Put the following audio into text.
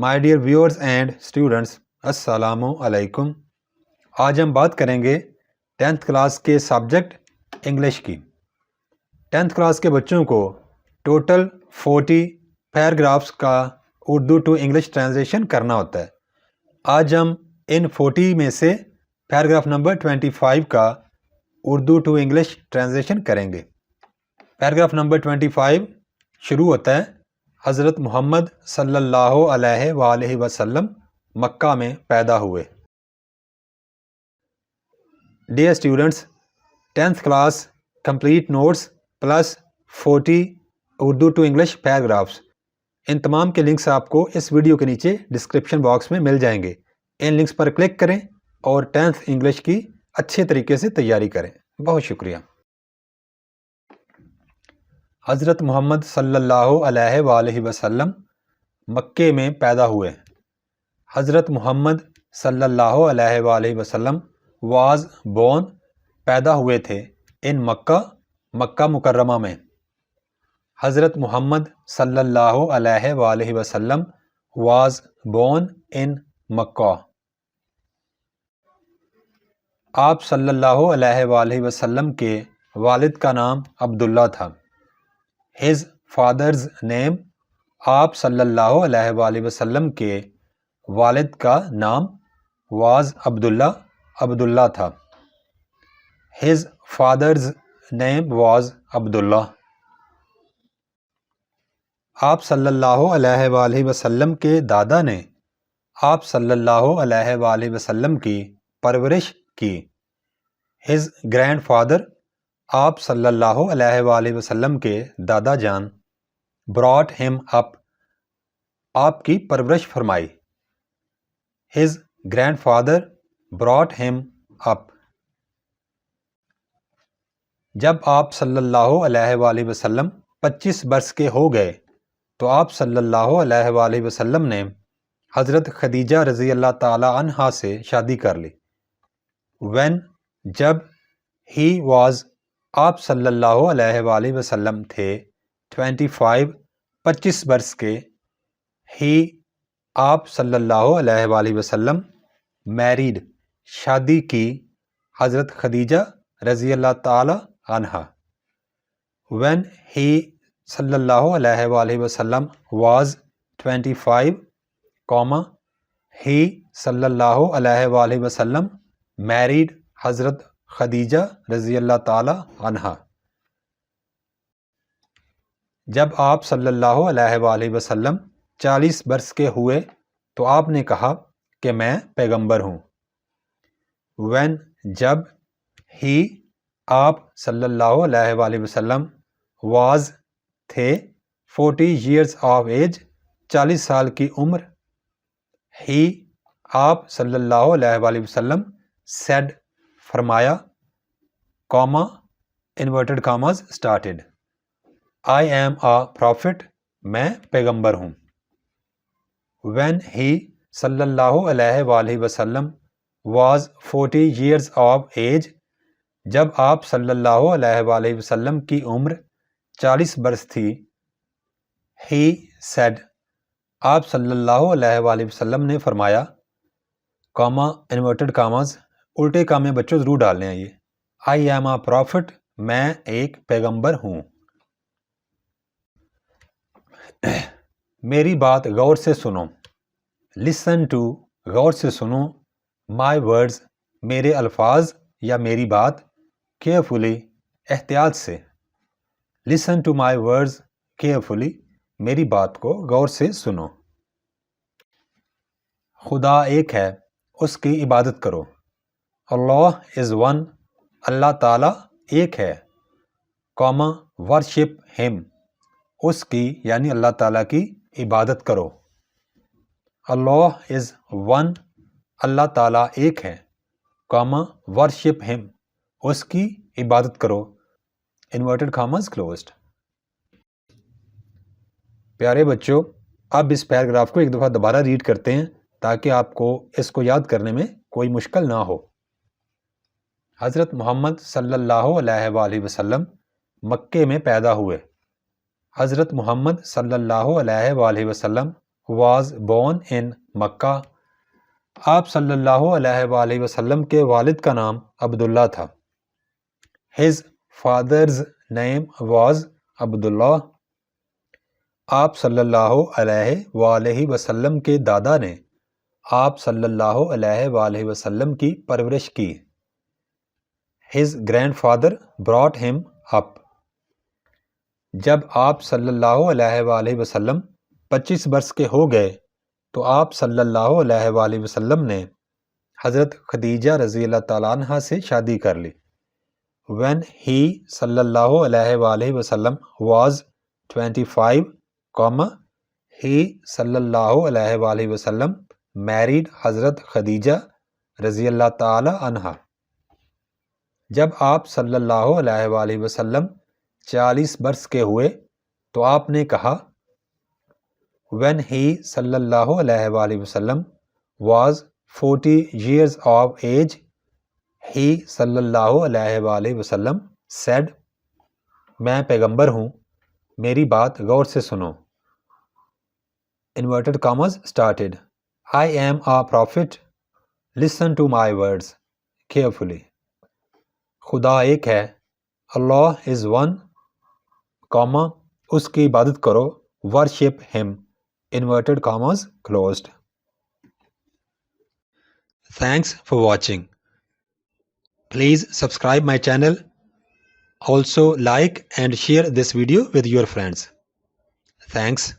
My dear viewers and students, السلام علیکم۔ آج ہم بات کریں گے 10th کلاس کے سبجیکٹ انگلش کی۔ 10th کلاس کے بچوں کو ٹوٹل 40 پیراگرافس کا اردو ٹو انگلش ٹرانسلیشن کرنا ہوتا ہے۔ آج ہم ان 40 میں سے پیراگراف نمبر 25 کا اردو ٹو انگلش ٹرانسلیشن کریں گے۔ پیراگراف نمبر 25 شروع ہوتا ہے، حضرت محمد صلی اللہ علیہ وآلہ وسلم مکہ میں پیدا ہوئے۔ Dear students, 10th class complete notes plus 40 Urdu to English paragraphs, ان تمام کے لنکس آپ کو اس ویڈیو کے نیچے ڈسکرپشن باکس میں مل جائیں گے۔ ان لنکس پر کلک کریں اور 10th انگلش کی اچھے طریقے سے تیاری کریں۔ بہت شکریہ۔ حضرت محمد صلی اللہ علیہ وآلہ وسلم مکے میں پیدا ہوئے۔ حضرت محمد صلی اللہ علیہ وآلہ وسلم واز بورن، پیدا ہوئے تھے، ان مکہ مکرمہ میں۔ حضرت محمد صلی اللہ علیہ وآلہ وسلم واز بورن ان مکہ۔ آپ صلی اللہ علیہ وآلہ وسلم کے والد کا نام عبداللہ تھا۔ ہز فادرز نیم، آپ صلی اللہ علیہ وآلہ وسلم کے والد کا نام واز عبداللہ تھا۔ ہز فادرز نیم واز عبداللہ۔ آپ صلی اللہ علیہ وآلہ وسلم کے دادا نے آپ صلی اللہ علیہ وآلہ وسلم کی پرورش کی۔ ہز گرینڈ فادر، آپ صلی اللہ علیہ وآلہ وسلم کے دادا جان، براٹ ہم اپ، آپ کی پرورش فرمائی۔ ہز گرینڈ فادر براٹ ہم اپ۔ جب آپ صلی اللہ علیہ وآلہ وسلم 25 برس کے ہو گئے تو آپ صلی اللہ علیہ وآلہ وسلم نے حضرت خدیجہ رضی اللہ تعالی عنہا سے شادی کر لی۔ جب ہی واز، آپ صلی اللہ علیہ وآلہ وسلم تھے 25 برس کے، ہی آپ صلی اللہ علیہ وآلہ وسلم میریڈ، شادی کی، حضرت خدیجہ رضی اللہ تعالی عنہا۔ when he صلی اللہ علیہ وآلہ وسلم was 25, he صلی اللہ علیہ وآلہ وسلم married حضرت خدیجہ رضی اللہ تعالی عنہا۔ جب آپ صلی اللہ علیہ وآلہ وسلم 40 برس کے ہوئے تو آپ نے کہا کہ میں پیغمبر ہوں۔ جب ہی آپ صلی اللہ علیہ وآلہ وسلم واز تھے 40 years of age، 40 سال کی عمر، ہی آپ صلی اللہ علیہ وآلہ وسلم said، فرمایا، inverted commas started، I am a prophet، میں پیغمبر ہوں۔ when he صلی اللہ علیہ وآلہ وسلم was 40 years of age، جب آپ صلی اللہ علیہ وآلہ وسلم کی عمر 40 برس تھی، he said، آپ صلی اللہ علیہ وآلہ وسلم نے فرمایا، inverted commas، الٹے کامے بچوں ضرور ڈالنے ہیں یہ، I am a prophet، میں ایک پیغمبر ہوں۔ میری بات غور سے سنو، listen to، غور سے سنو، my words، میرے الفاظ یا میری بات، carefully، احتیاط سے، listen to my words carefully، میری بات کو غور سے سنو۔ خدا ایک ہے، اس کی عبادت کرو۔ اللہ is one، اللہ تعالیٰ ایک ہے، worship him، اس کی یعنی اللہ تعالیٰ کی عبادت کرو۔ اللہ is one، اللہ تعالیٰ ایک ہے، worship him، اس کی عبادت کرو، inverted commas closed۔ پیارے بچوں، اب اس پیراگراف کو ایک دفعہ دوبارہ ریڈ کرتے ہیں تاکہ آپ کو اس کو یاد کرنے میں کوئی مشکل نہ ہو۔ حضرت محمد صلی اللہ علیہ وآلہ وسلم مکے میں پیدا ہوئے۔ حضرت محمد صلی اللہ علیہ وآلہ وسلم was born in Makkah. آپ صلی اللہ علیہ وآلہ وسلم کے والد کا نام عبداللہ تھا. His father's name was Abdullah. آپ صلی اللہ علیہ وآلہ وسلم کے دادا نے آپ صلی اللہ علیہ وآلہ وسلم کی پرورش کی. His grandfather brought him up. جب آپ صلی اللہ علیہ وآلہ وسلم 25 برس کے ہو گئے تو آپ صلی اللہ علیہ وآلہ وسلم نے حضرت خدیجہ رضی اللہ تعالیٰ عنہ سے شادی کر لی. When he صلی اللہ علیہ وآلہ وسلم was 25, he صلی اللہ علیہ وآلہ وسلم married حضرت خدیجہ رضی اللہ تعالیٰ عنہ. جب آپ صلی اللہ علیہ وآلہ وسلم 40 برس کے ہوئے تو آپ نے کہا when he صلی اللہ علیہ وآلہ وسلم was 40 years of age, he صلی اللہ علیہ وآلہ وسلم said, میں پیغمبر ہوں، میری بات غور سے سنو. Inverted commas started. I am a prophet. Listen to my words carefully. خدا ایک ہے. Allah is one, اس کی عبادت کرو. Worship him. Inverted commas closed. Thanks for watching. Please subscribe my channel. Also like and share this video with your friends. Thanks.